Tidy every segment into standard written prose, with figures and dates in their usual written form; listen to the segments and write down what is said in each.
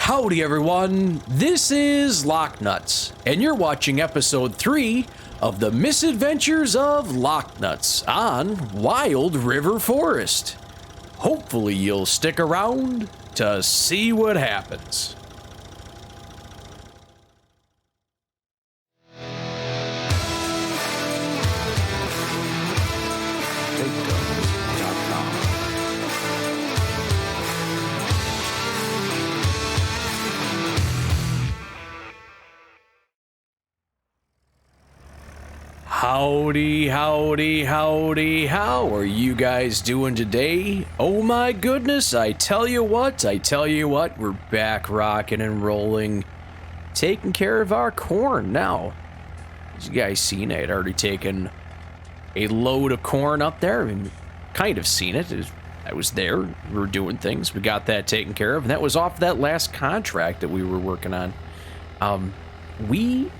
Howdy everyone, this is LockNutz, and you're watching episode 3 of the misadventures of LockNutz on Wild River Forest. Hopefully you'll stick around to see what happens. Howdy, howdy, howdy, how are you guys doing today? Oh my goodness, I tell you what, we're back rocking and rolling, taking care of our corn now. As you guys seen, I had already taken a load of corn up there, I mean, kind of seen it. I was there, we were doing things, we got that taken care of, and that was off that last contract that we were working on. We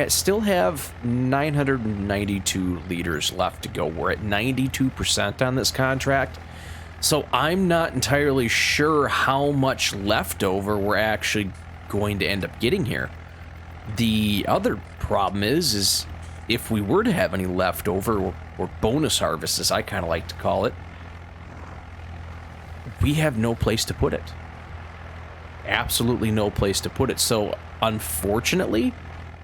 still have 992 liters left to go. We're at 92% on this contract, so I'm not entirely sure how much leftover we're actually going to end up getting here. The other problem is if we were to have any leftover, or bonus harvests as I kind of like to call it, we have no place to put it. Absolutely no place to put it. So unfortunately,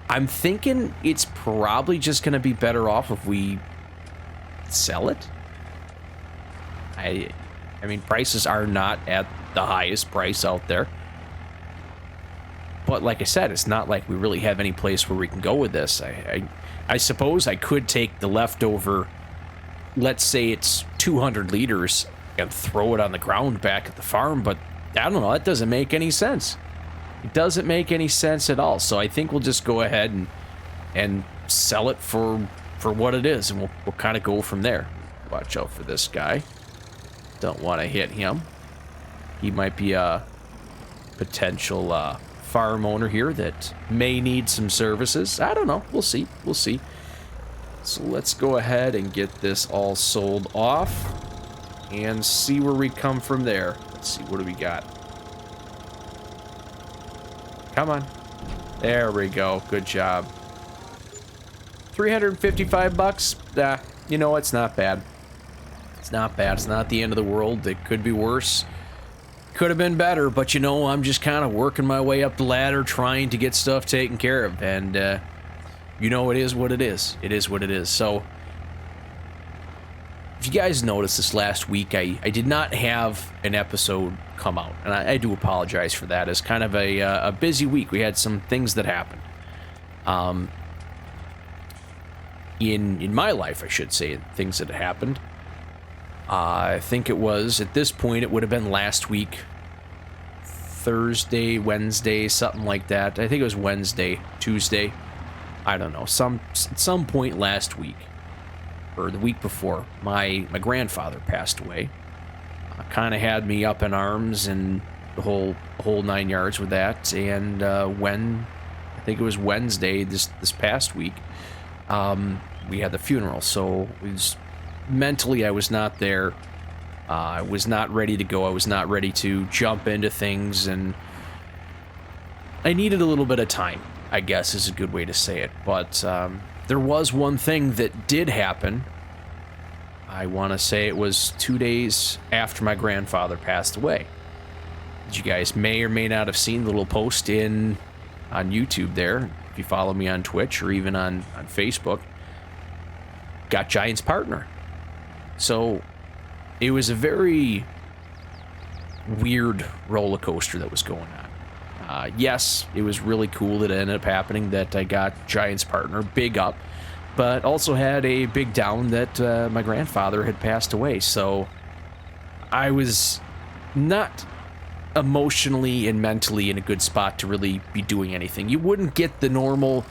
I'm thinking it's probably just going to be better off if we sell it. I mean, prices are not at the highest price out there. But like I said, it's not like we really have any place where we can go with this. I suppose I could take the leftover, let's say it's 200 liters, and throw it on the ground back at the farm, but I don't know, that doesn't make any sense. It doesn't make any sense at all, so I think we'll just go ahead and sell it for what it is, and we'll kind of go from there. Watch out for this guy. Don't want to hit him. He might be a potential farm owner here that may need some services. I don't know. We'll see. We'll see. So let's go ahead and get this all sold off and see where we come from there. Let's see, what do we got? Come on. There we go. Good job. 355 bucks. You know, it's not bad. It's not bad. It's not the end of the world. It could be worse. Could have been better, but you know, I'm just kind of working my way up the ladder trying to get stuff taken care of. And, you know, it is what it is. It is what it is. So, if you guys noticed this last week, I did not have an episode come out, and I do apologize for that. It's kind of a busy week. We had some things that happened. In my life, I should say, things that happened. I think it was, at this point, it would have been last week, Thursday, Wednesday, something like that. I think it was Wednesday, Tuesday. I don't know, some point last week, or the week before, my grandfather passed away. Kind of had me up in arms and the whole 9 yards with that. And when I think it was Wednesday this past week, we had the funeral. So it was, mentally I was not there. I was not ready to go. I was not ready to jump into things, and I needed a little bit of time, I guess is a good way to say it. But there was one thing that did happen. I want to say it was 2 days after my grandfather passed away. You guys may or may not have seen the little post on YouTube there. If you follow me on Twitch or even on Facebook, got Giant's partner. So it was a very weird roller coaster that was going on. Yes, it was really cool that it ended up happening, that I got Giant's partner, big up, but also had a big down that my grandfather had passed away. So I was not emotionally and mentally in a good spot to really be doing anything. You wouldn't get the normal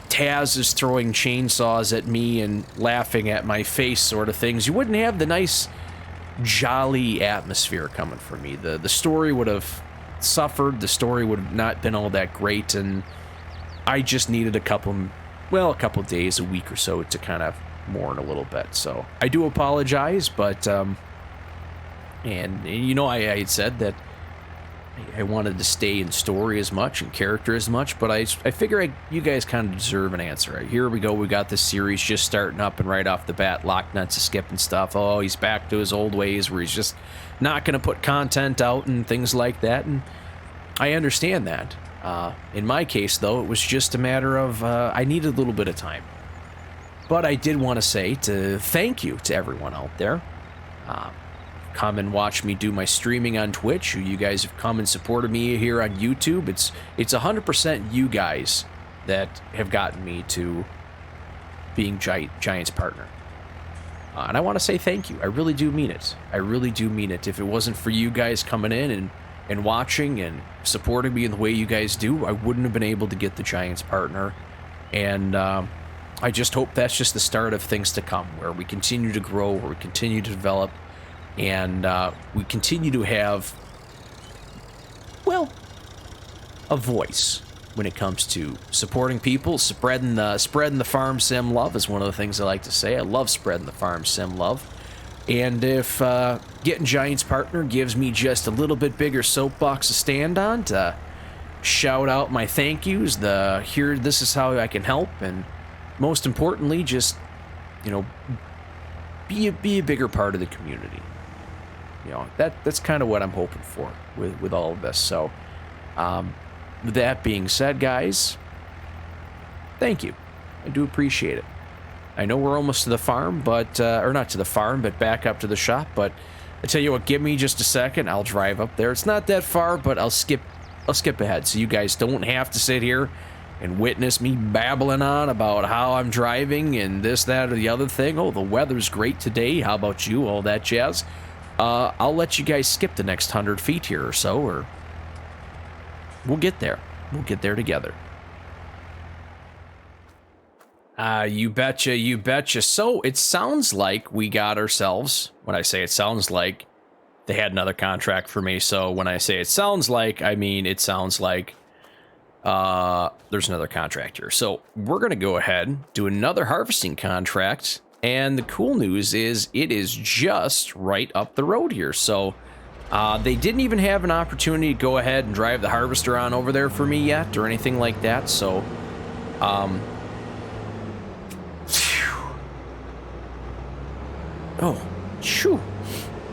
Taz is throwing chainsaws at me and laughing at my face sort of things. You wouldn't have the nice, jolly atmosphere coming from me. The story would have suffered. The story would have not been all that great, and I just needed a couple days, a week or so to kind of mourn a little bit. So I do apologize, but and you know, I had said that I wanted to stay in story as much and character as much, but I figure you guys kind of deserve an answer. Right, here we go. We got this series just starting up, and right off the bat, LockNutz is skipping stuff. Oh, he's back to his old ways where he's just not going to put content out and things like that, and I understand that. In my case, though, it was just a matter of I needed a little bit of time. But I did want to say thank you to everyone out there. Come and watch me do my streaming on Twitch. You guys have come and supported me here on YouTube. It's 100% you guys that have gotten me to being Giant's partner. And I want to say thank you. I really do mean it. I really do mean it. If it wasn't for you guys coming in and watching and supporting me in the way you guys do, I wouldn't have been able to get the Giant's partner. And I just hope that's just the start of things to come, where we continue to grow, where we continue to develop, and we continue to have, well, a voice when it comes to supporting people, spreading the farm sim love is one of the things I like to say. I love spreading the farm sim love. And if getting Giant's partner gives me just a little bit bigger soapbox to stand on to shout out my thank yous, this is how I can help, and most importantly, just, you know, be a bigger part of the community. You know, that's kind of what I'm hoping for with all of this. So, with that being said, guys, thank you. I do appreciate it. I know we're almost to the farm, but or not to the farm, but back up to the shop. But I tell you what, give me just a second. I'll drive up there. It's not that far, but I'll skip ahead, so you guys don't have to sit here and witness me babbling on about how I'm driving and this, that, or the other thing. Oh, the weather's great today. How about you? All that jazz. I'll let you guys skip the next 100 feet here or so, or we'll get there. We'll get there together. You betcha, you betcha. So it sounds like we got ourselves, when I say it sounds like, they had another contract for me. So when I say it sounds like, I mean it sounds like there's another contract here. So we're going to go ahead, do another harvesting contract. And the cool news is it is just right up the road here. So they didn't even have an opportunity to go ahead and drive the harvester on over there for me yet or anything like that. So, oh, shoo.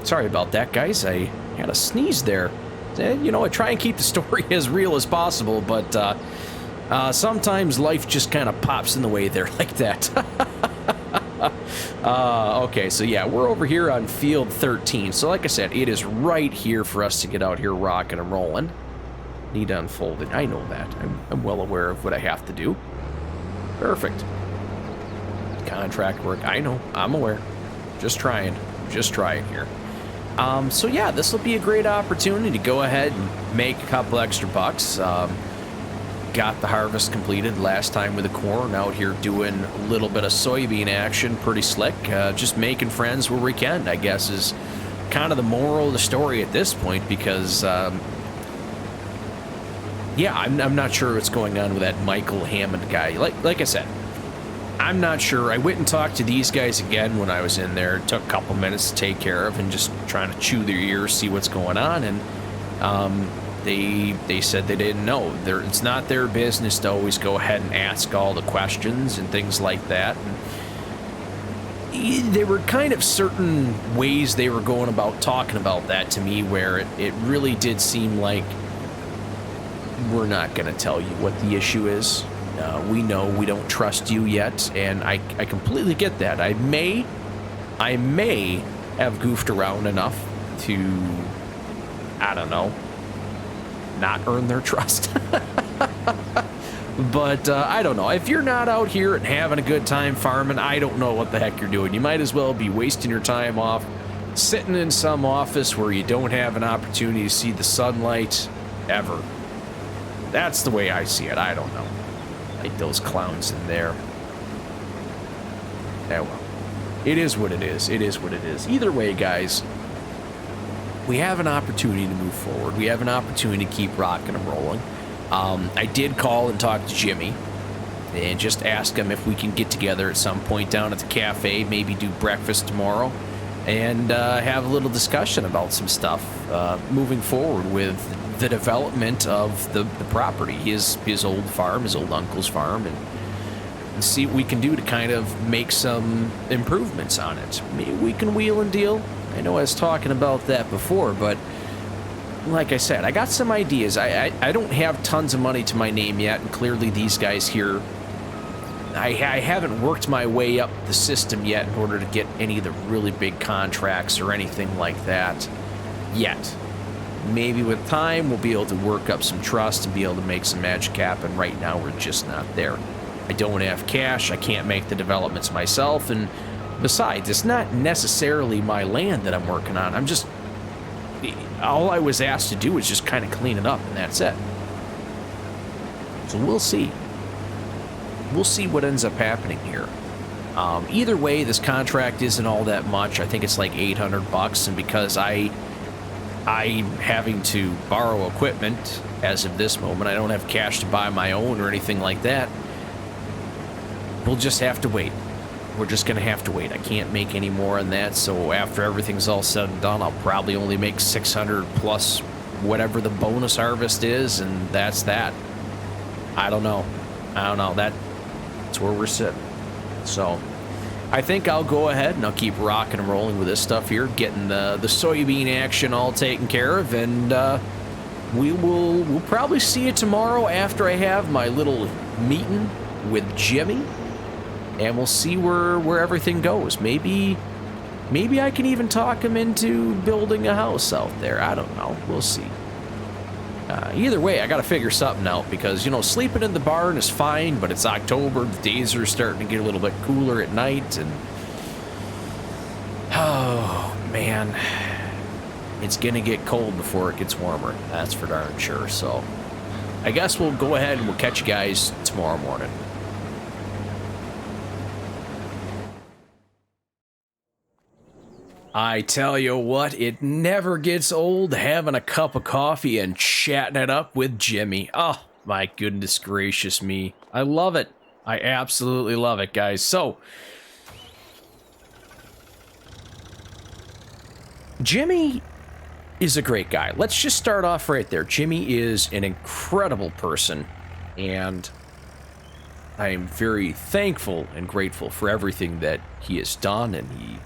Sorry about that, guys. I had a sneeze there. You know, I try and keep the story as real as possible, but sometimes life just kind of pops in the way there like that. Okay, so yeah, we're over here on field 13. So like I said, it is right here for us to get out here rocking and rolling. Need to unfold it. I know that. I'm well aware of what I have to do. Perfect. Contract work. I know. I'm aware. Just trying here. So yeah, this will be a great opportunity to go ahead and make a couple extra bucks. Got the harvest completed last time with the corn. Out here doing a little bit of soybean action, pretty slick. Just making friends where we can, I guess, is kind of the moral of the story at this point, because yeah, I'm not sure what's going on with that Michael Hammond guy. Like I said, I'm not sure. I went and talked to these guys again when I was in there. It took a couple minutes to take care of and just trying to chew their ears, see what's going on, and they said they didn't know. It's not their business to always go ahead and ask all the questions and things like that. And there were kind of certain ways they were going about talking about that to me where it really did seem like, we're not going to tell you what the issue is. We know we don't trust you yet, and I completely get that. I may have goofed around enough to, I don't know, not earn their trust. But I don't know. If you're not out here and having a good time farming, I don't know what the heck you're doing. You might as well be wasting your time off sitting in some office where you don't have an opportunity to see the sunlight ever. That's the way I see it. I don't know. Like those clowns in there. Yeah, well, it is what it is. It is what it is. Either way, guys, we have an opportunity to move forward. We have an opportunity to keep rocking and rolling. I did call and talk to Jimmy and just ask him if we can get together at some point down at the cafe, maybe do breakfast tomorrow, and have a little discussion about some stuff moving forward with the development of the property, his old farm, his old uncle's farm, and see what we can do to kind of make some improvements on it. Maybe we can wheel and deal. I know I was talking about that before, but like I said, I got some ideas. I don't have tons of money to my name yet, and clearly these guys here, I haven't worked my way up the system yet in order to get any of the really big contracts or anything like that yet. Maybe with time, we'll be able to work up some trust and be able to make some magic happen. Right now, we're just not there. I don't have cash, I can't make the developments myself, and besides, it's not necessarily my land that I'm working on. I'm just... all I was asked to do is just kind of clean it up, and that's it. So we'll see. We'll see what ends up happening here. Either way, this contract isn't all that much. I think it's like $800, and because I'm having to borrow equipment as of this moment, I don't have cash to buy my own or anything like that. We'll just have to wait. We're just gonna have to wait. I can't make any more on that, so after everything's all said and done, I'll probably only make 600 plus whatever the bonus harvest is, and that's that. I don't know. That's where we're sitting. So I think I'll go ahead and I'll keep rocking and rolling with this stuff here, getting the soybean action all taken care of, and we'll probably see you tomorrow after I have my little meeting with Jimmy. And we'll see where everything goes. Maybe I can even talk him into building a house out there. I don't know. We'll see. Either way, I got to figure something out because, you know, sleeping in the barn is fine, but it's October. The days are starting to get a little bit cooler at night. And, oh, man. It's going to get cold before it gets warmer. That's for darn sure. So I guess we'll go ahead and we'll catch you guys tomorrow morning. I tell you what, it never gets old having a cup of coffee and chatting it up with Jimmy. Oh, my goodness gracious me. I love it. I absolutely love it, guys. So, Jimmy is a great guy. Let's just start off right there. Jimmy is an incredible person, and I am very thankful and grateful for everything that he has done and he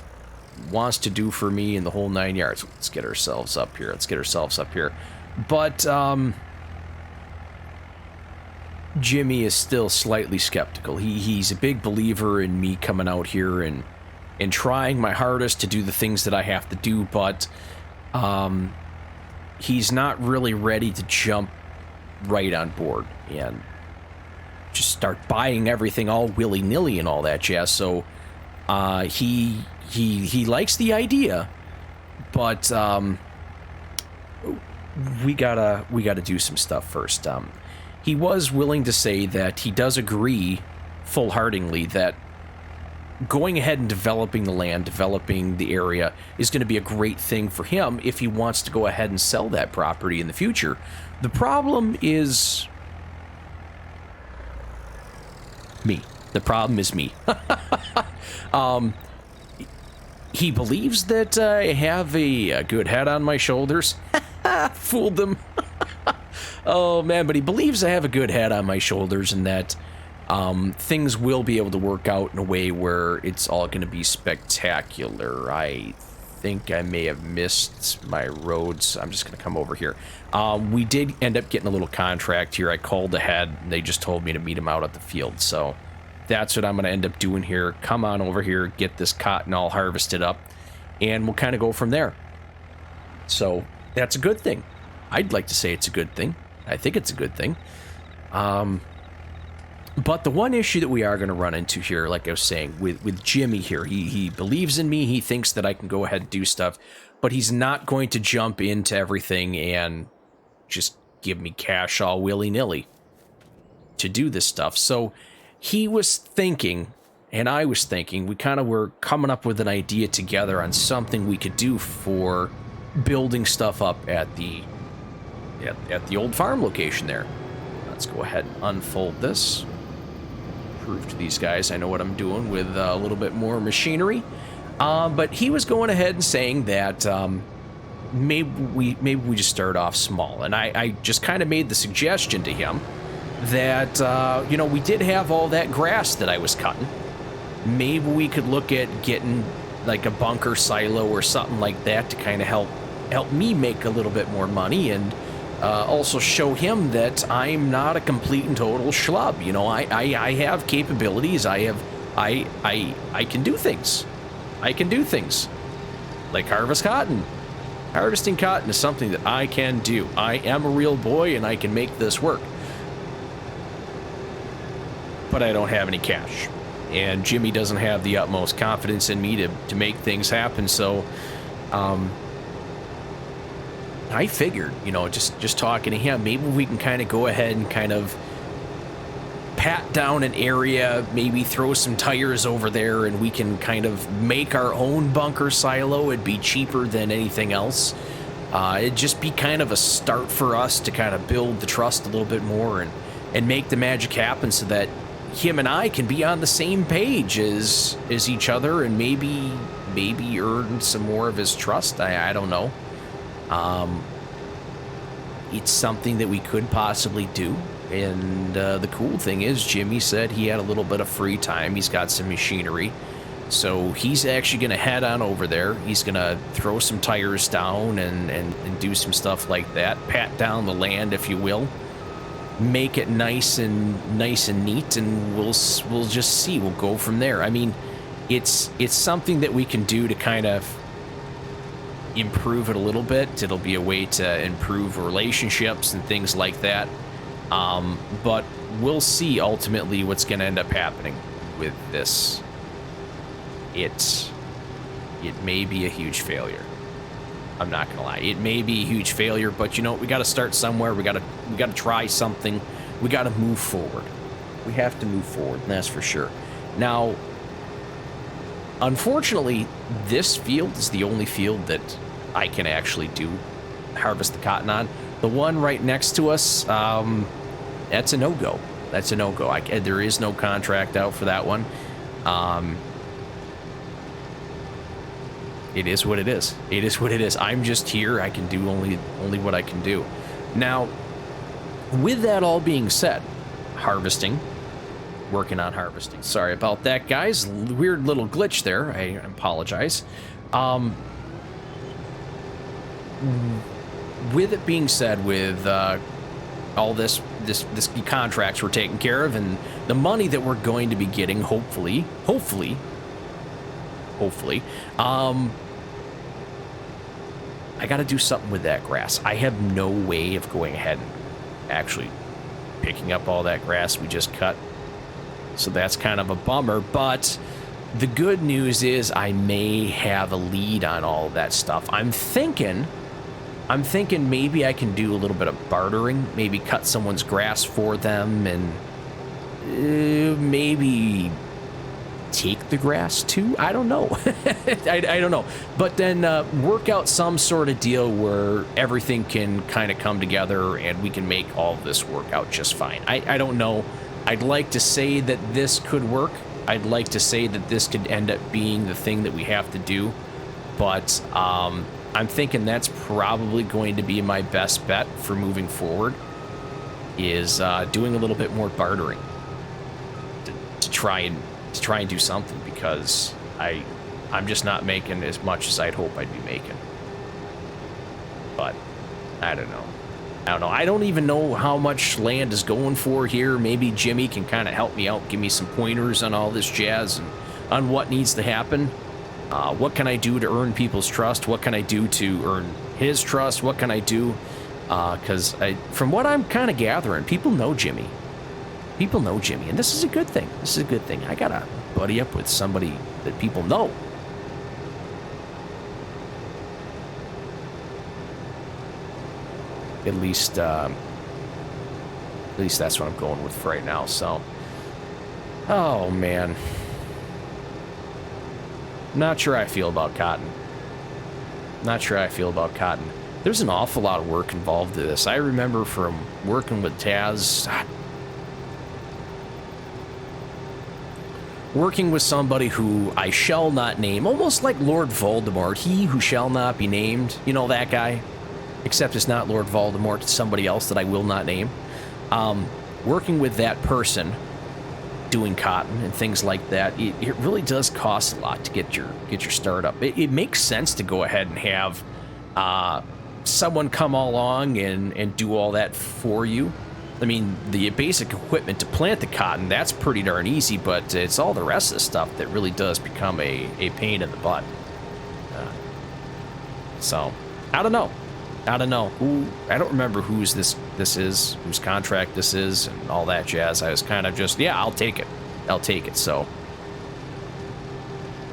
wants to do for me in the whole 9 yards. Let's get ourselves up here. But Jimmy is still slightly skeptical. He's a big believer in me coming out here and trying my hardest to do the things that I have to do, but he's not really ready to jump right on board and just start buying everything all willy-nilly and all that jazz. So he likes the idea, but we gotta do some stuff first. He was willing to say that he does agree full-heartedly that going ahead and developing the land, developing the area is going to be a great thing for him if he wants to go ahead and sell that property in the future. The problem is me. The problem is me. He believes that I have a good head on my shoulders. Fooled them. Oh, man, but he believes I have a good head on my shoulders and that things will be able to work out in a way where it's all going to be spectacular. I think I may have missed my roads. I'm just going to come over here. We did end up getting a little contract here. I called ahead, and they just told me to meet him out at the field, so that's what I'm going to end up doing here. Come on over here, get this cotton all harvested up, and we'll kind of go from there. So that's a good thing. I'd like to say it's a good thing. I think it's a good thing. But the one issue that we are going to run into here, like I was saying, with Jimmy here, he believes in me. He thinks that I can go ahead and do stuff, but he's not going to jump into everything and just give me cash all willy-nilly to do this stuff. So he was thinking, and I was thinking, we kind of were coming up with an idea together on something we could do for building stuff up at the old farm location there. Let's go ahead and unfold this. Prove to these guys I know what I'm doing with a little bit more machinery. But he was going ahead and saying that maybe we just start off small. And I just kind of made the suggestion to him that, you know, we did have all that grass that I was cutting. Maybe we could look at getting like a bunker silo or something like that to kind of help me make a little bit more money, and also show him that I'm not a complete and total schlub. You know, I have capabilities. I can do things. I can do things like harvest cotton. Harvesting cotton is something that I can do. I am a real boy and I can make this work. But I don't have any cash. And Jimmy doesn't have the utmost confidence in me to make things happen, so I figured, you know, just talking to him, maybe we can kind of go ahead and kind of pat down an area, maybe throw some tires over there, and we can kind of make our own bunker silo. It'd be cheaper than anything else. It'd just be kind of a start for us to kind of build the trust a little bit more and make the magic happen, so that him and I can be on the same page as each other, and maybe earn some more of his trust. I don't know. It's something that we could possibly do. And the cool thing is, Jimmy said he had a little bit of free time. He's got some machinery. So he's actually going to head on over there. He's going to throw some tires down and do some stuff like that. Pat down the land, if you will. Make it nice and neat, and we'll just see. We'll go from there. I mean, it's something that we can do to kind of improve it a little bit. It'll be a way to improve relationships and things like that. But we'll see ultimately what's going to end up happening with this. It may be a huge failure. I'm not gonna lie. It may be a huge failure, but you know, we got to start somewhere. We got to try something. We got to move forward. We have to move forward, and that's for sure. Now, unfortunately, this field is the only field that I can actually harvest the cotton on. The one right next to us, that's a no-go. That's a no-go. There is no contract out for that one. It is what it is. It is what it is. I'm just here. I can do only what I can do. Now, with that all being said, harvesting, working on harvesting. Sorry about that, guys. Weird little glitch there. I apologize. With it being said, with all this contracts we're taking care of, and the money that we're going to be getting, hopefully, I got to do something with that grass. I have no way of going ahead and actually picking up all that grass we just cut. So that's kind of a bummer, but the good news is I may have a lead on all of that stuff. I'm thinking maybe I can do a little bit of bartering, maybe cut someone's grass for them, and maybe take the grass too. I don't know. I don't know. But then work out some sort of deal where everything can kind of come together and we can make all of this work out just fine. I don't know. I'd like to say that this could work. I'd like to say that this could end up being the thing that we have to do. But I'm thinking that's probably going to be my best bet for moving forward, is doing a little bit more bartering to try and do something, because I'm just not making as much as I'd hope I'd be making. But I don't know. I don't even know how much land is going for here. Maybe Jimmy can kind of help me out, give me some pointers on all this jazz and on what needs to happen. What can I do to earn people's trust? What can I do to earn his trust? What can I do? Because from what I'm kind of gathering, people know Jimmy. People know Jimmy, and this is a good thing. This is a good thing. I gotta buddy up with somebody that people know. At least that's what I'm going with for right now. So, oh man, not sure I feel about cotton. Not sure how I feel about cotton. There's an awful lot of work involved in this. I remember from working with Taz. working with somebody who I shall not name, almost like Lord Voldemort, he who shall not be named, you know that guy? Except it's not Lord Voldemort, it's somebody else that I will not name. Working with that person, doing cotton and things like that, it really does cost a lot to get your startup. It makes sense to go ahead and have someone come along and do all that for you. I mean, the basic equipment to plant the cotton, that's pretty darn easy, but it's all the rest of the stuff that really does become a pain in the butt. So, I don't know. I don't remember whose this is, whose contract this is, and all that jazz. I was kind of just, yeah, I'll take it. So,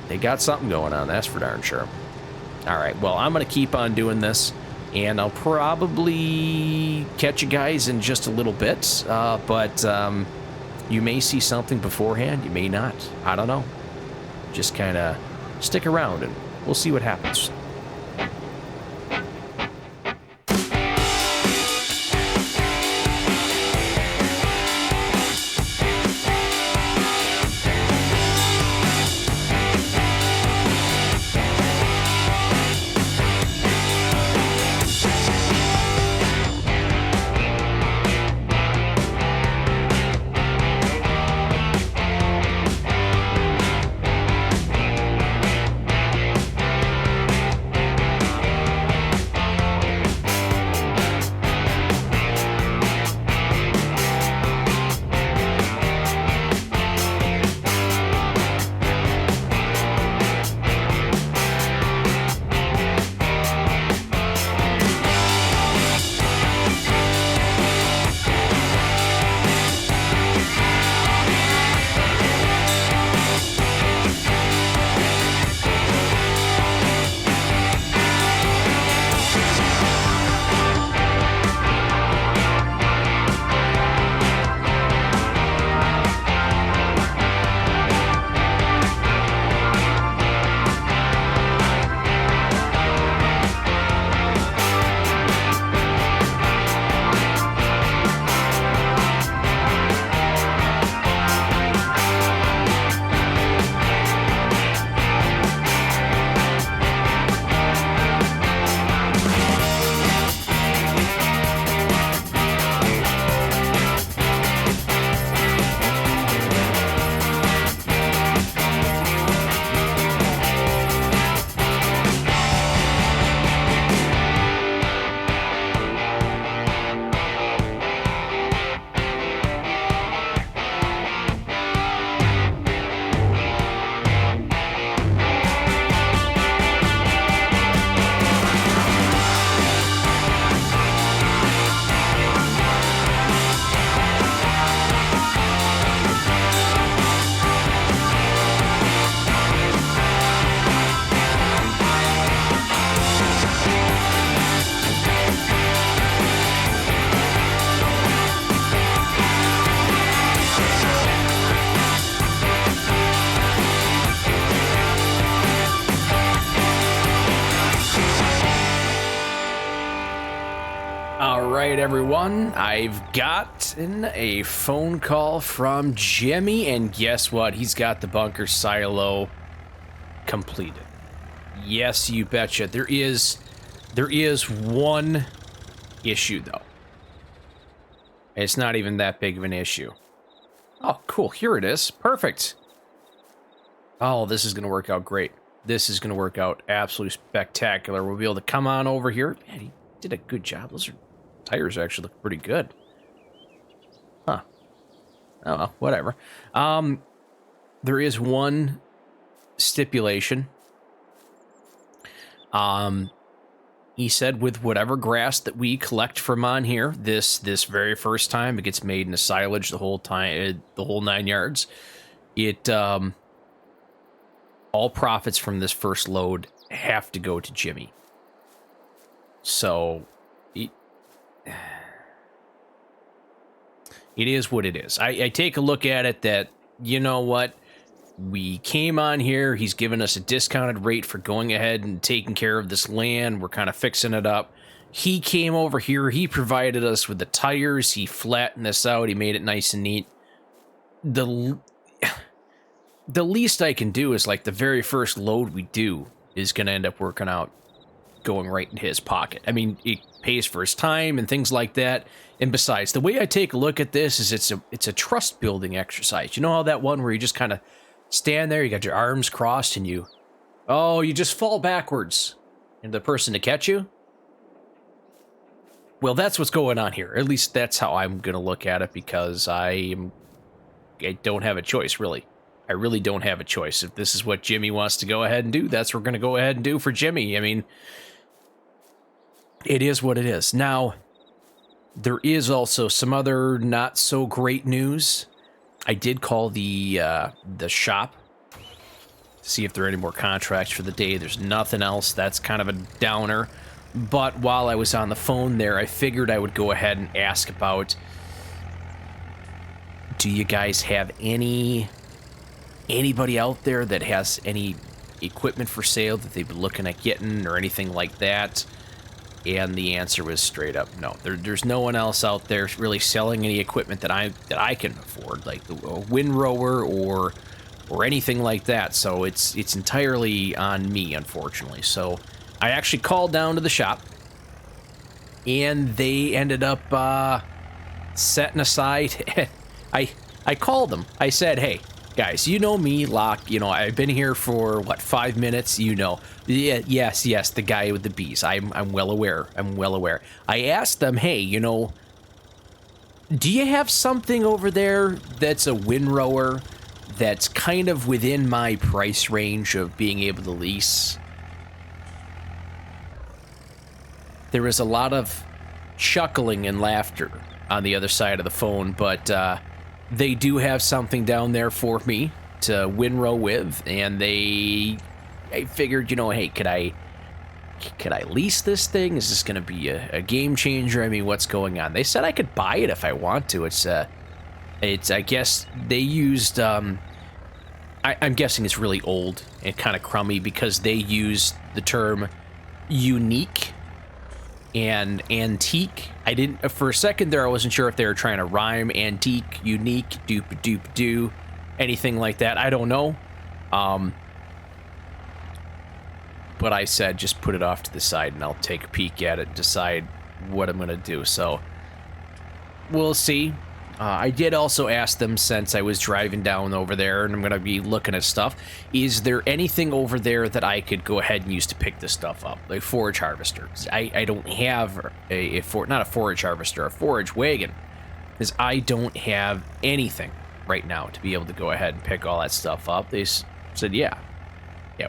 they got something going on, that's for darn sure. All right, well, I'm going to keep on doing this, and I'll probably catch you guys in just a little bit, but you may see something beforehand, you may not. I don't know. Just kind of stick around, and we'll see what happens. right, everyone, I've gotten a phone call from Jimmy, and guess what? He's got the bunker silo completed. Yes, you betcha. There is one issue, though. It's not even that big of an issue. Oh, cool. Here it is. Perfect. Oh, this is going to work out great. This is going to work out absolutely spectacular. We'll be able to come on over here. Man, he did a good job. Those tires actually look pretty good. Huh. Oh, well, whatever. There is one stipulation. He said with whatever grass that we collect from on here, this very first time, it gets made into silage the whole time, the whole 9 yards. It, all profits from this first load have to go to Jimmy. So, it is what it is. I take a look at it that, you know what, we came on here, he's given us a discounted rate for going ahead and taking care of this land, we're kind of fixing it up. He came over here, he provided us with the tires, he flattened this out, he made it nice and neat. the least I can do is, like, the very first load we do is going to end up working out going right in his pocket. I mean, it pays for his time and things like that. And besides, the way I take a look at this is it's a trust building exercise. You know how that one where you just kind of stand there, you got your arms crossed, and you just fall backwards and the person to catch you? Well, that's what's going on here. At least that's how I'm going to look at it, because I don't have a choice, really. I really don't have a choice. If this is what Jimmy wants to go ahead and do, that's what we're going to go ahead and do for Jimmy. I mean, it is what it is. Now, there is also some other not so great news. I did call the shop to see if there are any more contracts for the day. There's nothing else. That's kind of a downer. But while I was on the phone there, I figured I would go ahead and ask about, do you guys have anybody out there that has any equipment for sale that they've been looking at getting or anything like that? And the answer was straight up no. There's no one else out there really selling any equipment that I can afford, like the Windrower or anything like that. So it's entirely on me, unfortunately. So I actually called down to the shop, and they ended up setting aside. I called them. I said, hey, guys, you know me, Locke. You know, I've been here for, 5 minutes? You know. Yeah, yes, the guy with the bees. I'm well aware. I asked them, hey, you know, do you have something over there that's a Windrower that's kind of within my price range of being able to lease? There was a lot of chuckling and laughter on the other side of the phone, but they do have something down there for me to windrow with, and I figured, you know, hey, could I lease this thing? Is this going to be a game changer? I mean, what's going on? They said I could buy it if I want to. It's I guess they used, I'm guessing it's really old and kind of crummy, because they used the term unique and antique. I didn't, for a second there, I wasn't sure if they were trying to rhyme antique, unique, doop-a-doop-doo, anything like that. I don't know. But I said, just put it off to the side and I'll take a peek at it and decide what I'm going to do. So we'll see. I did also ask them, since I was driving down over there and I'm going to be looking at stuff, is there anything over there that I could go ahead and use to pick this stuff up? Like forage harvester. I don't have not a forage harvester, a forage wagon. Because I don't have anything right now to be able to go ahead and pick all that stuff up. They said, yeah,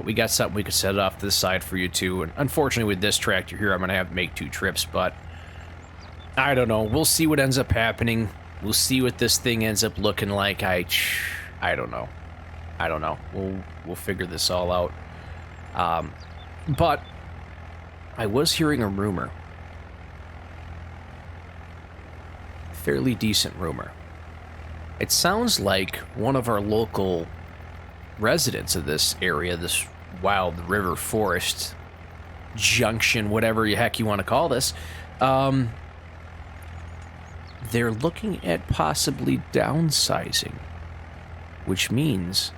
we got something we could set it off to the side for you too. And unfortunately with this tractor here, I'm going to have to make 2 trips, but I don't know. We'll see what ends up happening. We'll see what this thing ends up looking like. I don't know. We'll figure this all out. But I was hearing a rumor. Fairly decent rumor. It sounds like one of our local residents of this area, this wild river forest junction, whatever the heck you want to call this, they're looking at possibly downsizing, which means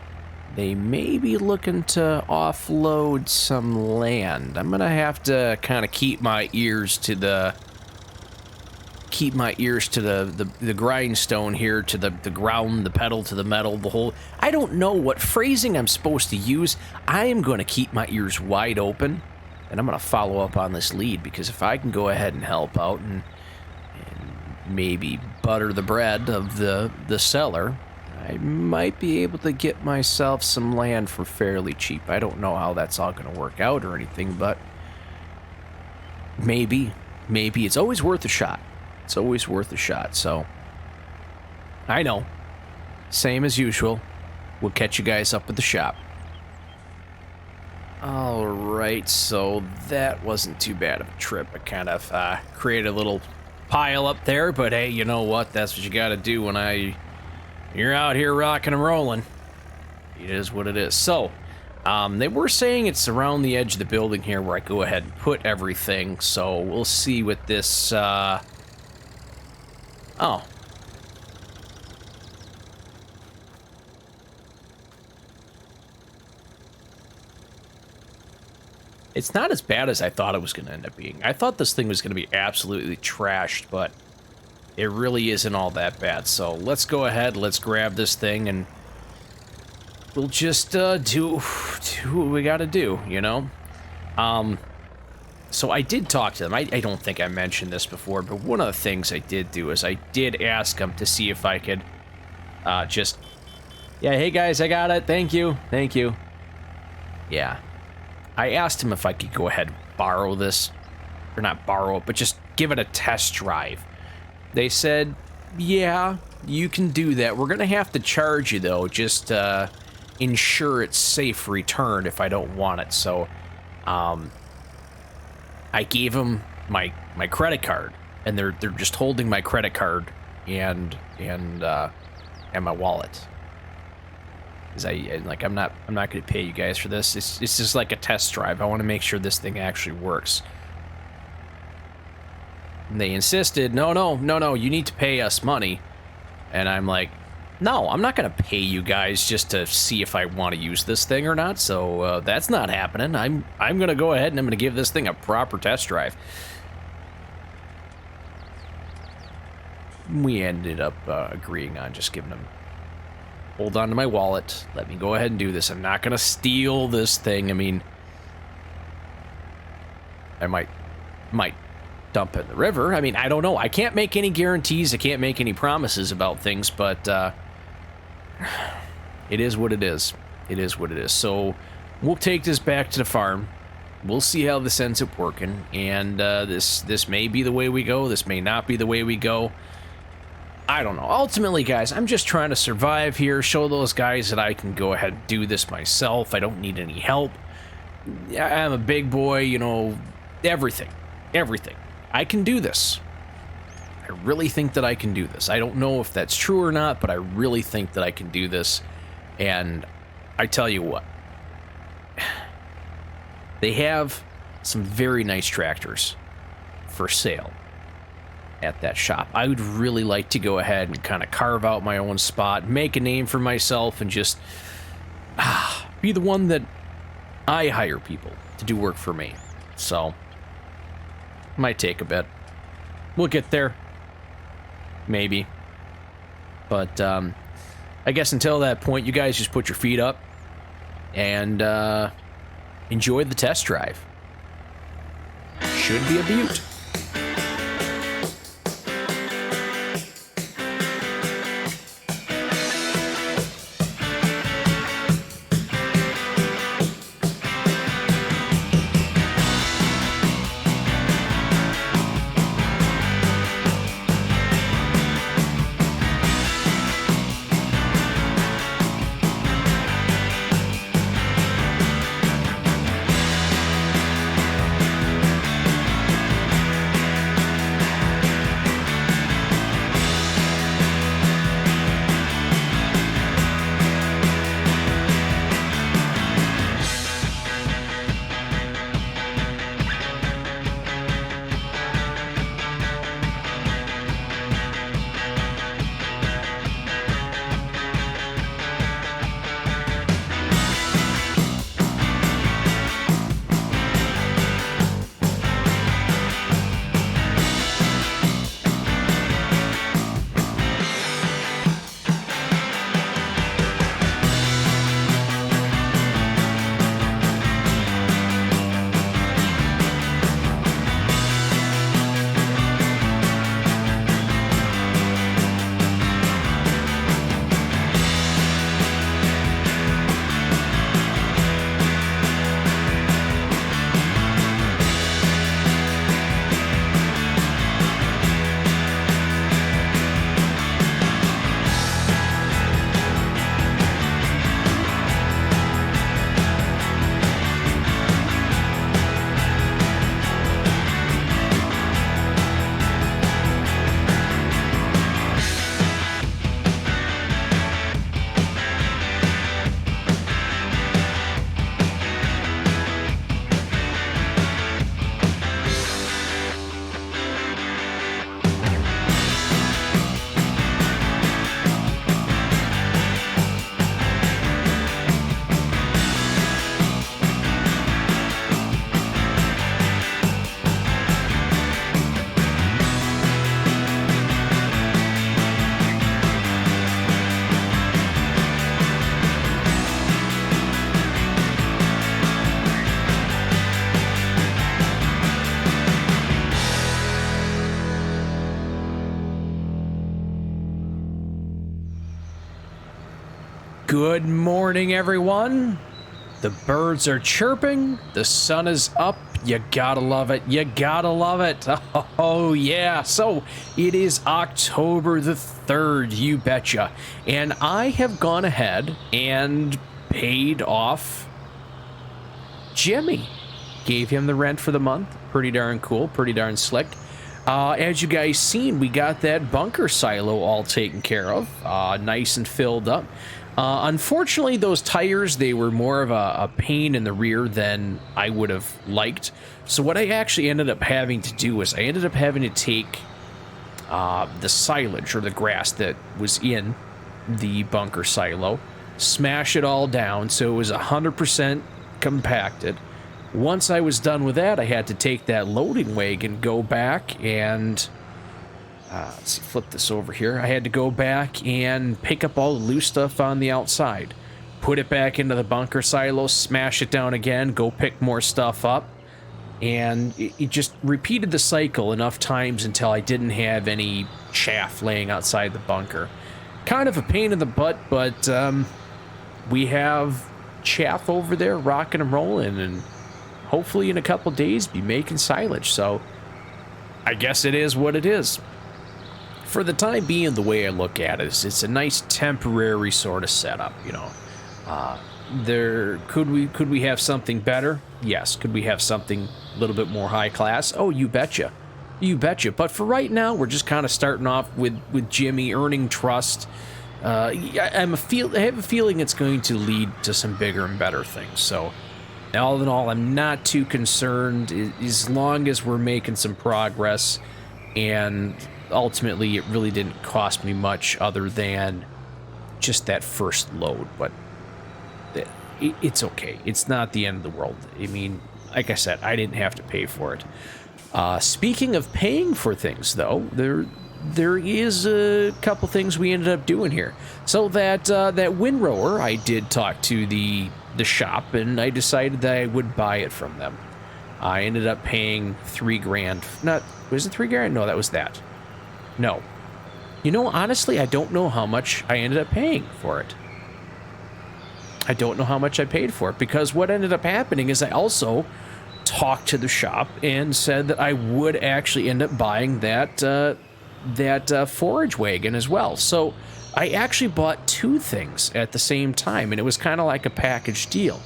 they may be looking to offload some land. I'm gonna have to kind of keep my ears to the grindstone here, to the ground, the pedal to the metal, the whole. I don't know what phrasing I'm supposed to use. I am going to keep my ears wide open, and I'm going to follow up on this lead, because if I can go ahead and help out and maybe butter the bread of the seller, I might be able to get myself some land for fairly cheap. I don't know how that's all going to work out or anything, but maybe it's always worth a shot. It's always worth a shot. So I know, same as usual, we'll catch you guys up at the shop. All right, so that wasn't too bad of a trip. I kind of created a little pile up there, but hey, you know what? That's what you got to do when you're out here rocking and rolling. It is what it is. So they were saying it's around the edge of the building here where I go ahead and put everything. So we'll see what this. It's not as bad as I thought it was going to end up being. I thought this thing was going to be absolutely trashed, but it really isn't all that bad. So let's go ahead, let's grab this thing, and we'll just do what we got to do, you know? So I did talk to them. I don't think I mentioned this before, but one of the things I did do is I did ask them to see if I could just... Yeah, hey guys, I got it. Thank you. Thank you. Yeah. I asked him if I could go ahead and borrow this. Or not borrow it, but just give it a test drive. They said, yeah, you can do that. We're going to have to charge you, though. Just ensure it's safe return if I don't want it. So, I gave them my credit card. And they're just holding my credit card and my wallet. Because I'm not going to pay you guys for this. It's just like a test drive. I want to make sure this thing actually works. And they insisted, no, you need to pay us money. And I'm like, no, I'm not going to pay you guys just to see if I want to use this thing or not. So that's not happening. I'm going to go ahead and I'm going to give this thing a proper test drive. We ended up agreeing on just giving them... Hold on to my wallet. Let me go ahead and do this. I'm not going to steal this thing. I mean, I might dump it in the river. I mean, I don't know. I can't make any guarantees. I can't make any promises about things, but it is what it is. It is what it is. So we'll take this back to the farm. We'll see how this ends up working. And this may be the way we go. This may not be the way we go. I don't know. Ultimately, guys, I'm just trying to survive here, show those guys that I can go ahead and do this myself. I don't need any help. I'm a big boy, you know, everything. I can do this. I really think that I can do this. I don't know if that's true or not, but I really think that I can do this. And I tell you what, they have some very nice tractors for sale at that shop. I would really like to go ahead and kind of carve out my own spot, make a name for myself, and just be the one that I hire people to do work for me. So, might take a bit. We'll get there. Maybe. But, I guess until that point, you guys just put your feet up and enjoy the test drive. Should be a beaut. Good morning, everyone. The birds are chirping, the sun is up, you gotta love it, you gotta love it. Oh yeah, so it is October the 3rd, you betcha. And I have gone ahead and paid off Jimmy. Gave him the rent for the month, pretty darn cool, pretty darn slick. As you guys seen, we got that bunker silo all taken care of, nice and filled up. Unfortunately, those tires, they were more of a pain in the rear than I would have liked. So what I actually ended up having to do is I ended up having to take the silage, or the grass that was in the bunker silo, smash it all down so it was 100% compacted. Once I was done with that, I had to take that loading wagon, go back and... let's see, flip this over here. I had to go back and pick up all the loose stuff on the outside, put it back into the bunker silo, smash it down again, go pick more stuff up, and it just repeated the cycle enough times until I didn't have any chaff laying outside the bunker. Kind of a pain in the butt, but we have chaff over there rocking and rolling, and hopefully in a couple days be making silage, so I guess it is what it is. For the time being, the way I look at it is it's a nice temporary sort of setup, you know. Could we have something better? Yes. Could we have something a little bit more high class? Oh, you betcha. You betcha. But for right now, we're just kind of starting off with Jimmy, earning trust. I have a feeling it's going to lead to some bigger and better things. So, all in all, I'm not too concerned as long as we're making some progress, and ultimately it really didn't cost me much other than just that first load, but it's okay. It's not the end of the world. I mean, like I said, I didn't have to pay for it. Speaking of paying for things, though, there is a couple things we ended up doing here. So that Windrower, I did talk to the shop, and I decided that I would buy it from them. I ended up paying $3,000. Was it $3,000? No, that was that. No. You know, honestly, I don't know how much I ended up paying for it. I don't know how much I paid for it, because what ended up happening is I also talked to the shop and said that I would actually end up buying that forage wagon as well. So I actually bought two things at the same time, and it was kind of like a package deal.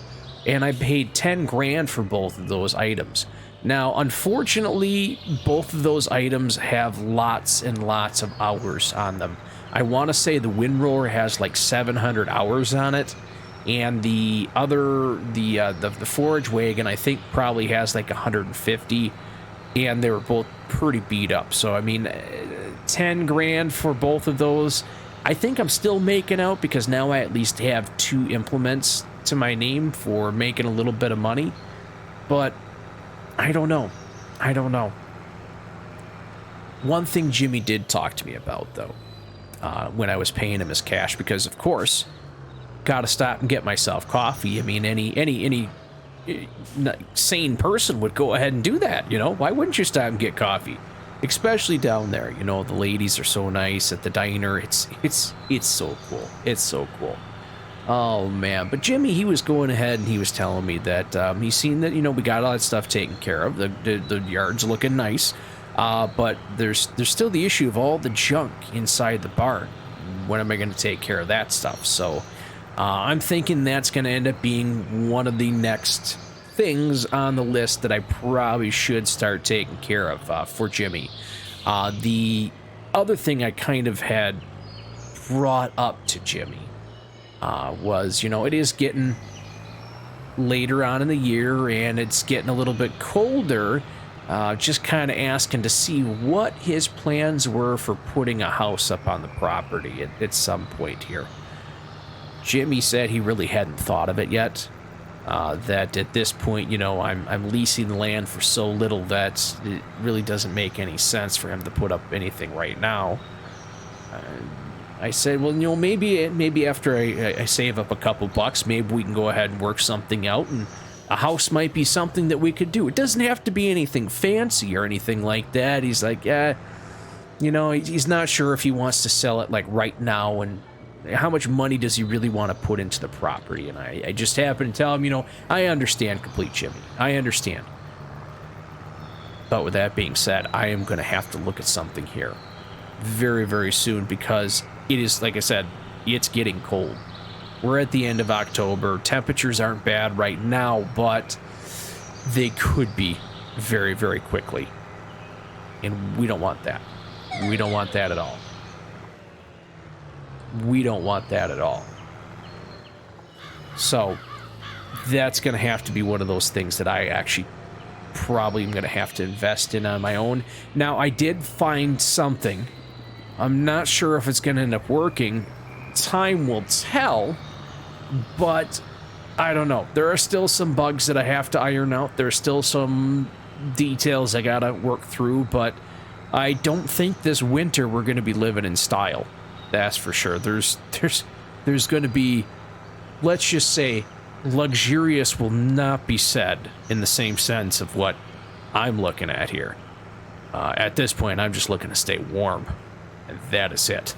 And I paid $10,000 for both of those items. Now, unfortunately, both of those items have lots and lots of hours on them. I want to say the Windrower has like 700 hours on it, and the forage wagon, I think, probably has like 150, and they were both pretty beat up. So, I mean, $10,000 for both of those. I think I'm still making out, because now I at least have two implements to my name for making a little bit of money, but I don't know. One thing Jimmy did talk to me about, though, when I was paying him his cash, because of course, gotta stop and get myself coffee. I mean, any sane person would go ahead and do that, you know? Why wouldn't you stop and get coffee? Especially down there, you know, the ladies are so nice at the diner. It's so cool. It's so cool. Oh, man. But Jimmy, he was going ahead and he was telling me that he's seen that, you know, we got all that stuff taken care of. The yard's looking nice. But there's still the issue of all the junk inside the barn. When am I going to take care of that stuff? So I'm thinking that's going to end up being one of the next things on the list that I probably should start taking care of for Jimmy. The other thing I kind of had brought up to Jimmy was, you know, it is getting later on in the year and it's getting a little bit colder. Just kind of asking to see what his plans were for putting a house up on the property at some point here. Jimmy said he really hadn't thought of it yet. That at this point, you know, I'm leasing the land for so little that it really doesn't make any sense for him to put up anything right now. I said, well, you know, maybe after I save up a couple bucks, maybe we can go ahead and work something out, and a house might be something that we could do. It doesn't have to be anything fancy or anything like that. He's like, yeah, you know, he's not sure if he wants to sell it like right now and How much money does he really want to put into the property? And I just happen to tell him, you know, I understand, complete Jimmy. I understand. But with that being said, I am going to have to look at something here very, very soon, because it is, like I said, it's getting cold. We're at the end of October. Temperatures aren't bad right now, but they could be very, very quickly. And we don't want that. We don't want that at all. We don't want that at all. So that's going to have to be one of those things that I actually probably am going to have to invest in on my own. Now, I did find something. I'm not sure if it's going to end up working. Time will tell, but I don't know. There are still some bugs that I have to iron out. There's still some details I got to work through, but I don't think this winter we're going to be living in style. That's for sure. There's going to be, let's just say, luxurious will not be said in the same sense of what I'm looking at here. At this point, I'm just looking to stay warm, and that is it.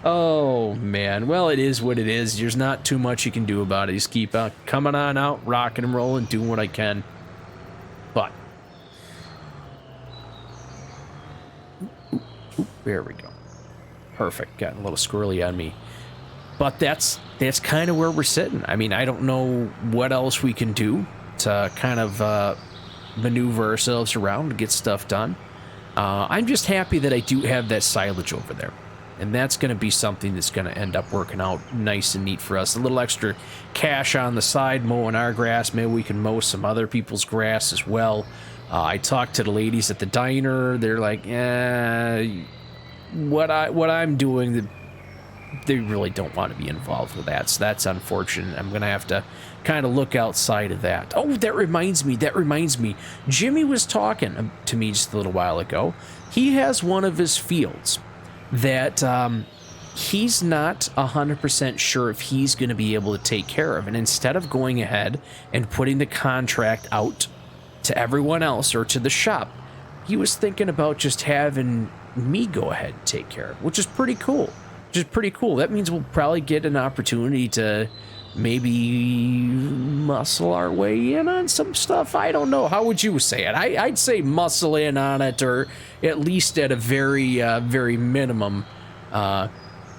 Oh, man. Well, it is what it is. There's not too much you can do about it. Just keep coming on out, rocking and rolling, doing what I can. But there we go. Perfect. Got a little squirrely on me. But that's kind of where we're sitting. I mean, I don't know what else we can do to kind of maneuver ourselves around to get stuff done. I'm just happy that I do have that silage over there. And that's going to be something that's going to end up working out nice and neat for us. A little extra cash on the side, mowing our grass. Maybe we can mow some other people's grass as well. I talked to the ladies at the diner. They're like, what I'm doing, they really don't want to be involved with that. So that's unfortunate. I'm going to have to kind of look outside of that. Oh, that reminds me. Jimmy was talking to me just a little while ago. He has one of his fields that he's not 100% sure if he's going to be able to take care of. And instead of going ahead and putting the contract out to everyone else or to the shop, he was thinking about just having me go ahead and take care of it, which is pretty cool. That means we'll probably get an opportunity to maybe muscle our way in on some stuff. I don't know. How would you say it? I'd say muscle in on it, or at least at a very, very minimum,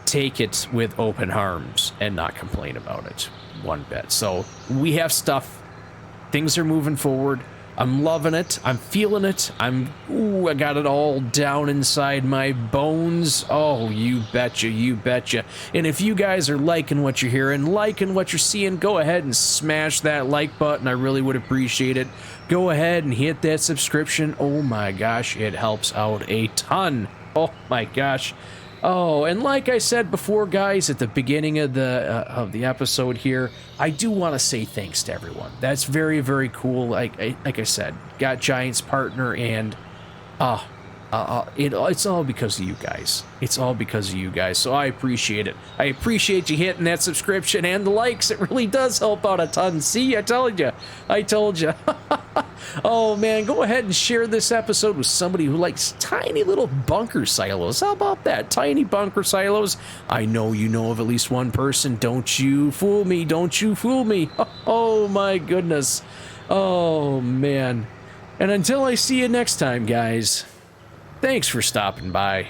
take it with open arms and not complain about it one bit. So we have stuff. Things are moving forward. I'm loving it. I'm feeling it. I got it all down inside my bones. Oh, you betcha. And if you guys are liking what you're hearing, liking what you're seeing, go ahead and smash that like button. I really would appreciate it. Go ahead and hit that subscription. Oh my gosh, it helps out a ton. Oh my gosh. Oh, and like I said before, guys, at the beginning of the episode here, I do want to say thanks to everyone. That's very, very cool. Like I said, got Giant's partner, and it's all because of you guys. It's all because of you guys, so I appreciate it. I appreciate you hitting that subscription and the likes. It really does help out a ton. See, I told you. Oh, man, go ahead and share this episode with somebody who likes tiny little bunker silos. How about that? Tiny bunker silos. I know you know of at least one person. Don't you fool me. Oh, my goodness. Oh, man. And until I see you next time, guys, thanks for stopping by.